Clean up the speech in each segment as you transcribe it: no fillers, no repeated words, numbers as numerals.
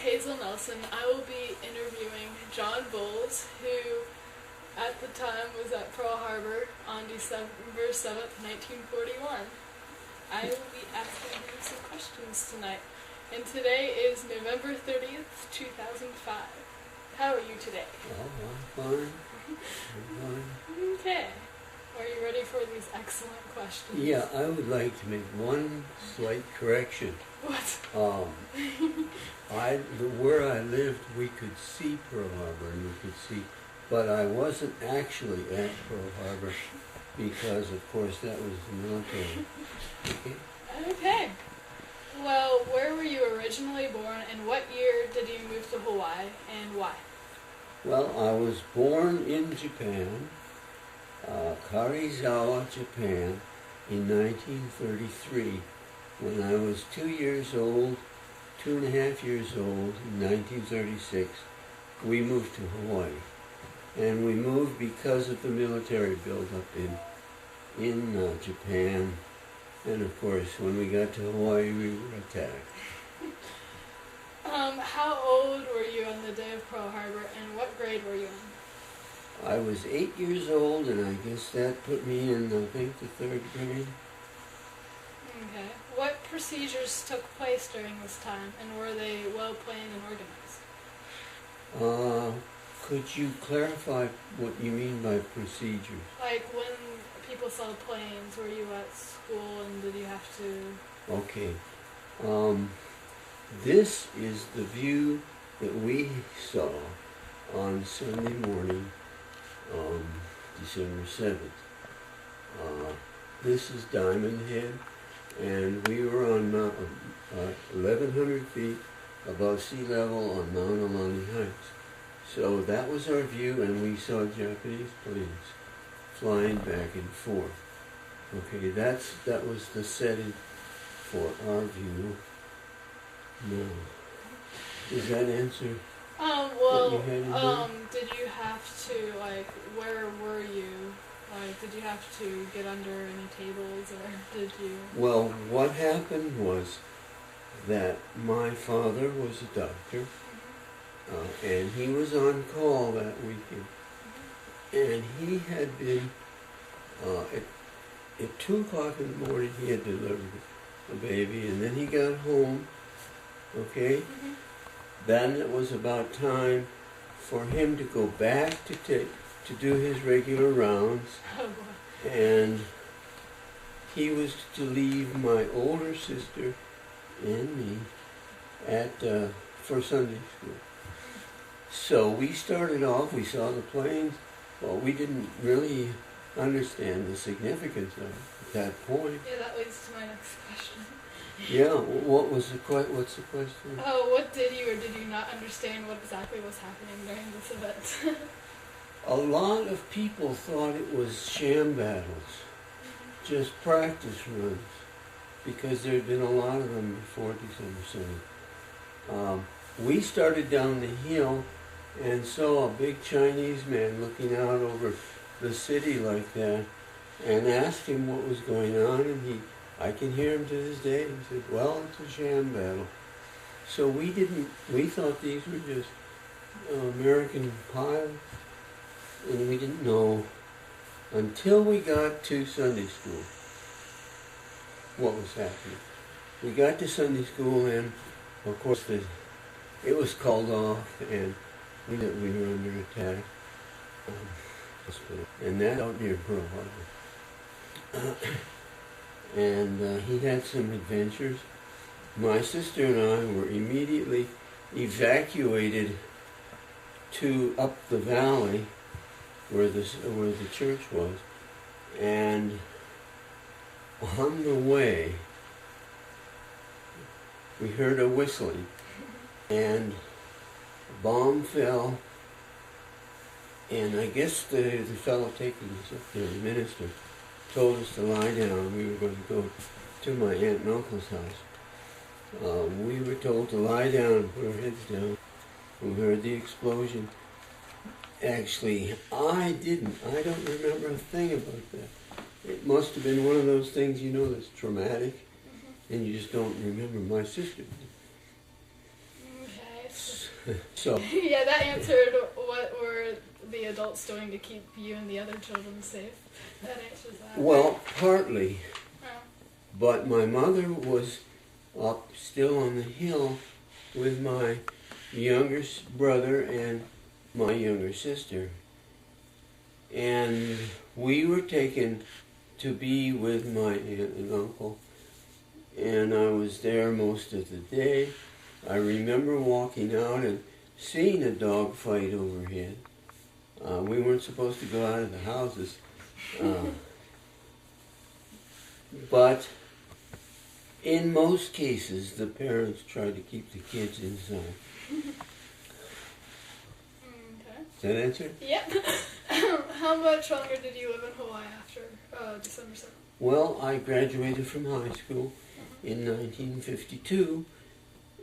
Hazel Nelson. I will be interviewing John Bowles, who at the time was at Pearl Harbor on December 7th, 1941. I will be asking him some questions tonight. And today is November 30th, 2005. How are you today? Oh, I'm fine. I'm fine. Okay. Are you ready for these excellent questions? Yeah, I would like to make one slight correction. What? Where I lived, we could see Pearl Harbor, and we could see, but I wasn't actually at Pearl Harbor because, of course, that was the military. Okay. Okay. Well, where were you originally born, and what year did you move to Hawaii, and why? Well, I was born in Japan, Karizawa, Japan, in 1933. When I was 2 years old, 2.5 years old, in 1936, we moved to Hawaii. And we moved because of the military buildup in Japan. And of course, when we got to Hawaii, we were attacked. How old were you on the day of Pearl Harbor, and what grade were you in? I was 8 years old, and I guess that put me in, I think, the 3rd grade. Okay. What procedures took place during this time, and were they well planned and organized? Could you clarify what you mean by procedures? Like when people saw planes, were you at school, and did you have to... Okay. This is the view that we saw on Sunday morning, December 7th. This is Diamond Head, and we were on 1,100 feet above sea level on Mount Alani Heights. So that was our view, and we saw Japanese planes flying back and forth. Okay, that was the setting for our view. No. Does that answer what you had in mind? Did you have to, like, where were you? Like, did you have to get under any tables, or did you... Well, what happened was that my father was a doctor, and he was on call that weekend. And he had been, at 2 o'clock in the morning, he had delivered a baby, and then he got home, okay? Then it was about time for him to go back to do his regular rounds, and he was to leave my older sister and me for Sunday school. So we started off, we saw the planes. Well, we didn't really understand the significance of it at that point. Yeah, that leads to my next question. Yeah, what's the question? Oh, what did you or did you not understand what exactly was happening during this event? A lot of people thought it was sham battles, just practice runs, because there had been a lot of them before December 7th. We started down the hill and saw a big Chinese man looking out over the city like that, and asked him what was going on, and I can hear him to this day. He said, well, it's a sham battle. So we thought these were just American pilots, and we didn't know until we got to Sunday school what was happening. We got to Sunday school, and of course it was called off, and we knew we were under attack. And that out near Pearl Harbor. And he had some adventures. My sister and I were immediately evacuated to up the valley where the church was, and on the way we heard a whistling, and a bomb fell, and I guess the fellow taking us up there, the minister, told us to lie down. We were going to go to my aunt and uncle's house. We were told to lie down and put our heads down. We heard the explosion. Actually, I don't remember a thing about that. It must have been one of those things, you know, that's traumatic, and you just don't remember. My sister did. Okay, So, Yeah, that answered what were the adults doing to keep you and the other children safe. That answers that. well, partly, Oh. but my mother was up still on the hill with my younger brother and my younger sister. And we were taken to be with my aunt and uncle, and I was there most of the day. I remember walking out and seeing a dog fight overhead. We weren't supposed to go out of the houses, but in most cases the parents tried to keep the kids inside. Okay. Does that answer? Yep. How much longer did you live in Hawaii after December 7th? Well, I graduated from high school in 1952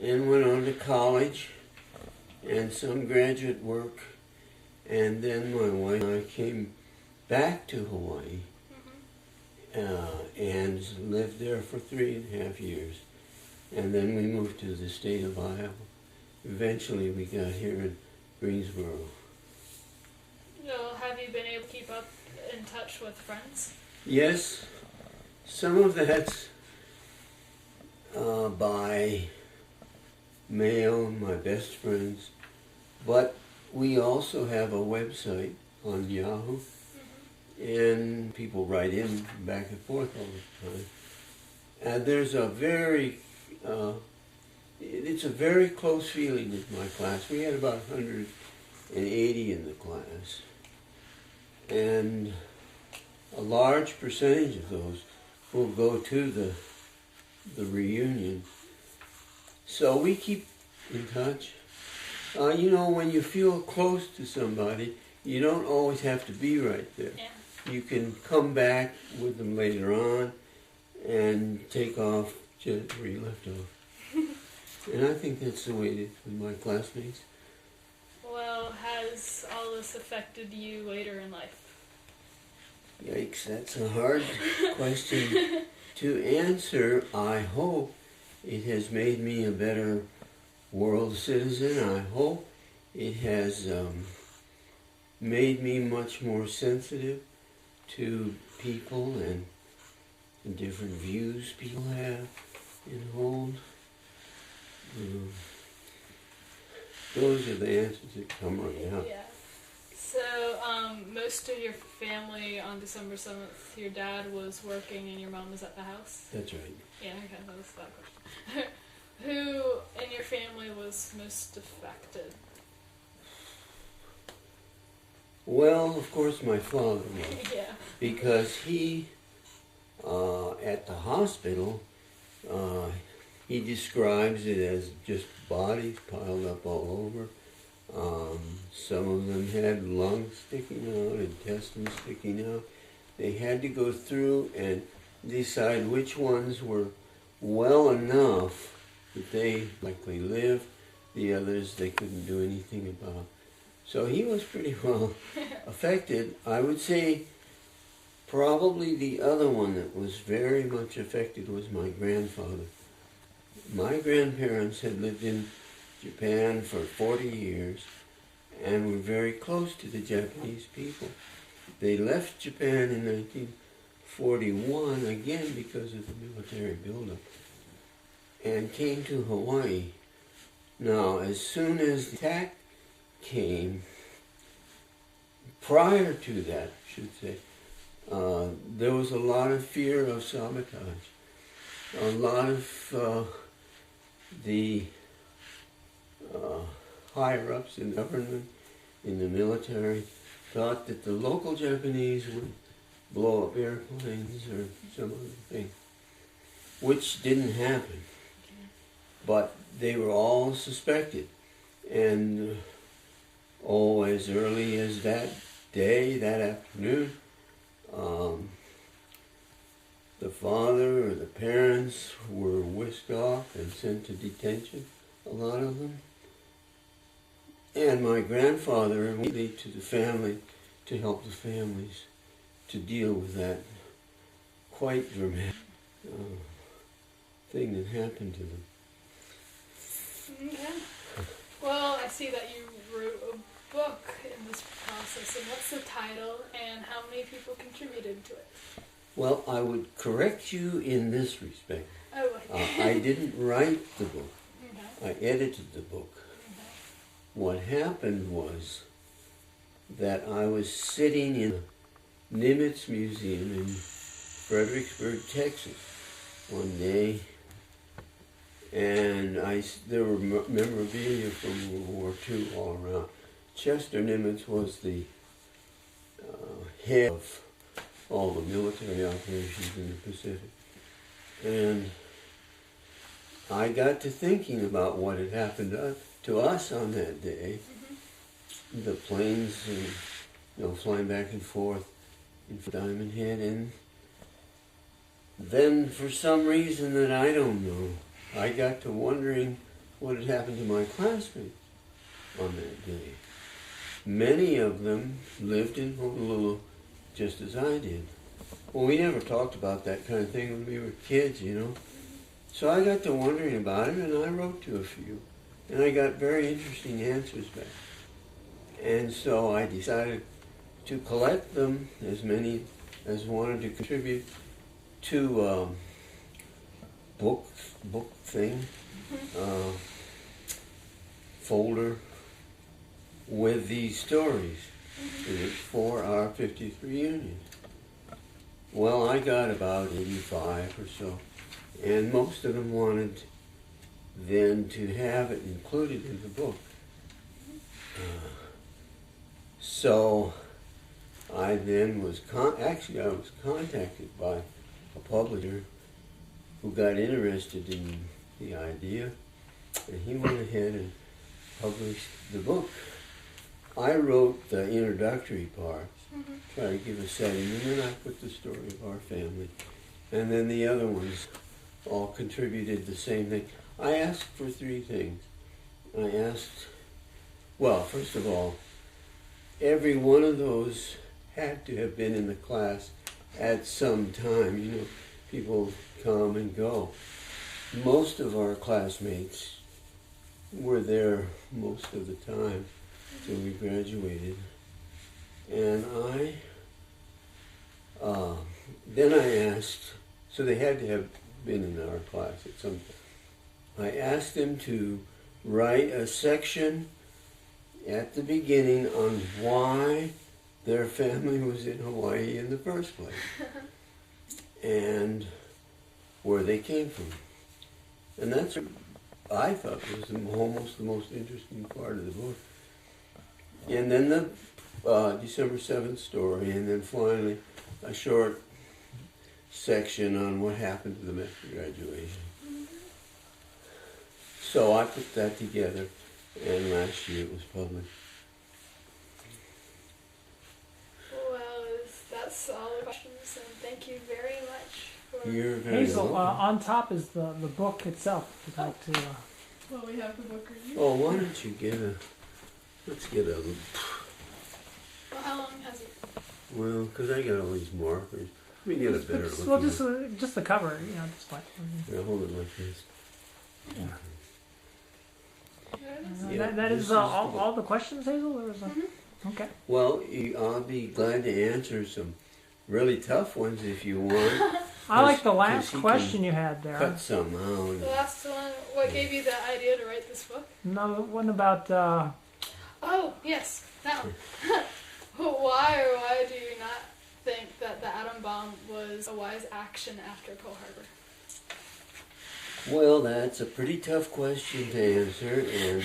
and went on to college and some graduate work, and then my wife and I came back to Hawaii and lived there for 3.5 years, and then we moved to the state of Iowa. Eventually we got here in Greensboro. So, have you been able to keep up in touch with friends? Yes, some of that's by mail, my best friends, but we also have a website on Yahoo, and people write in back and forth all the time. And there's a very, it's a very close feeling in my class. We had about 180 in the class, and a large percentage of those will go to the reunion. So we keep in touch. You know, when you feel close to somebody, you don't always have to be right there. Yeah. You can come back with them later on and take off just where you left off. And I think that's the way it is with my classmates. Well, has all this affected you later in life? Yikes, that's a hard question to answer. I hope it has made me a better world citizen. I hope it has made me much more sensitive to people and different views people have and hold. Those are the answers that come right now. Yeah. So, most of your family on December 7th, your dad was working and your mom was at the house? That's right. Yeah, okay, that was that question. Who in your family was most affected? Well, of course, my father was. Yeah. Because he, at the hospital, he describes it as just bodies piled up all over. Some of them had lungs sticking out, intestines sticking out. They had to go through and decide which ones were well enough that they likely live. The others they couldn't do anything about. So he was pretty well affected. I would say probably the other one that was very much affected was my grandfather. My grandparents had lived in Japan for 40 years and were very close to the Japanese people. They left Japan in 1941, again because of the military buildup, and came to Hawaii. Now, as soon as the attack came, prior to that, I should say, there was a lot of fear of sabotage. A lot of the higher-ups in government, in the military, thought that the local Japanese would blow up airplanes or some other thing, which didn't happen. But they were all suspected. And as early as that day, that afternoon, the father or the parents were whisked off and sent to detention, a lot of them. And my grandfather immediately to the family to help the families to deal with that quite dramatic thing that happened to them. Okay. Well, I see that you wrote a book in this process, and what's the title, and how many people contributed to it? Well, I would correct you in this respect. Oh, I didn't write the book. okay. I edited the book. Okay. What happened was that I was sitting in the Nimitz Museum in Fredericksburg, Texas, one day, and there were memorabilia from World War II all around. Chester Nimitz was the head of all the military operations in the Pacific. And I got to thinking about what had happened to us on that day. Mm-hmm. The planes, flying back and forth in Diamond Head, and then for some reason that I don't know, I got to wondering what had happened to my classmates on that day. Many of them lived in Honolulu just as I did. Well, we never talked about that kind of thing when we were kids, So I got to wondering about it, and I wrote to a few. And I got very interesting answers back. And so I decided to collect them, as many as wanted to contribute to book thing, folder with these stories for our 50th reunion. Well, I got about 85 or so, and most of them wanted then to have it included in the book. So I then was I was contacted by a publisher who got interested in the idea, and he went ahead and published the book. I wrote the introductory part, try to give a setting, and then I put the story of our family. And then the other ones all contributed the same thing. I asked for three things. I asked, well, first of all, every one of those had to have been in the class at some time. People come and go. Most of our classmates were there most of the time till we graduated. And then I asked, so they had to have been in our class at some time. I asked them to write a section at the beginning on why their family was in Hawaii in the first place and where they came from. And that's what I thought was almost the most interesting part of the book. And then the December 7th story, and then finally a short section on what happened to them after graduation. So I put that together, and last year it was published. Well, that's all the questions, and thank you very much. You're very Hazel, welcome. on top is the book itself. If you'd like to. Well, we have the book review. Oh, why don't you let's get a. Well, how long has it? Well, because I got all these markers. We get a better look. Well, just the cover, just like. Yeah, hold it like this. Yeah. Yeah, that this is is all the questions, Hazel? Or was okay. Well, I'll be glad to answer some really tough ones if you want. I like the 'cause last he question can you had there. Cut some out. The last one, what gave you the idea to write this book? No, the one about. Oh, yes, that one. Why do you not think that the atom bomb was a wise action after Pearl Harbor? Well, that's a pretty tough question to answer, and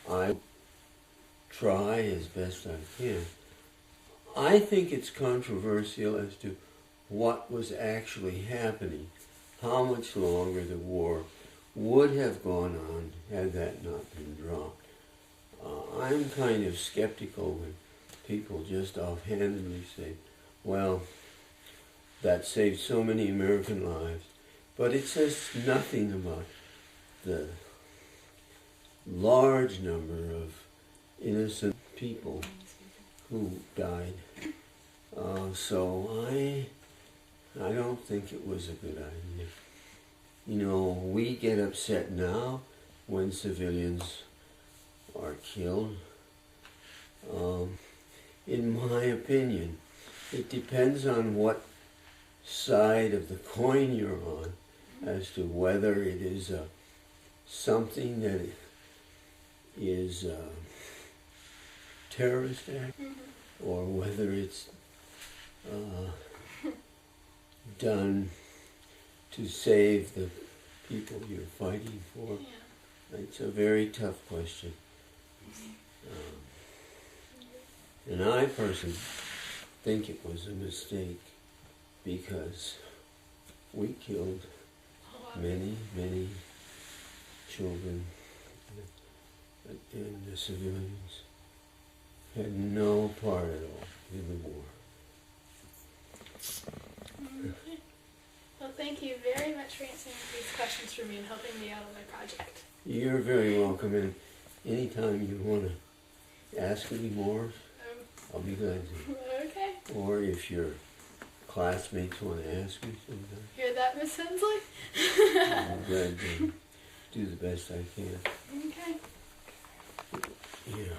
I try as best I can. I think it's controversial as to what was actually happening, how much longer the war would have gone on had that not been dropped. I'm kind of skeptical when people just offhandedly say, well, that saved so many American lives. But it says nothing about the large number of innocent people who died. So I don't think it was a good idea. We get upset now when civilians are killed. In my opinion, it depends on what side of the coin you're on as to whether it is something that is a terrorist act or whether it's done to save the people you're fighting for. Yeah. It's a very tough question. And I personally think it was a mistake because we killed many, many children and the civilians had no part at all in the war. Okay. Well, thank you very much for answering these questions for me and helping me out on my project. You're very welcome, and anytime you want to ask me more, I'll be glad to. Okay. Or if your classmates want to ask me sometime, Hear that, Miss Hensley? I'm glad to do the best I can. Okay. Yeah.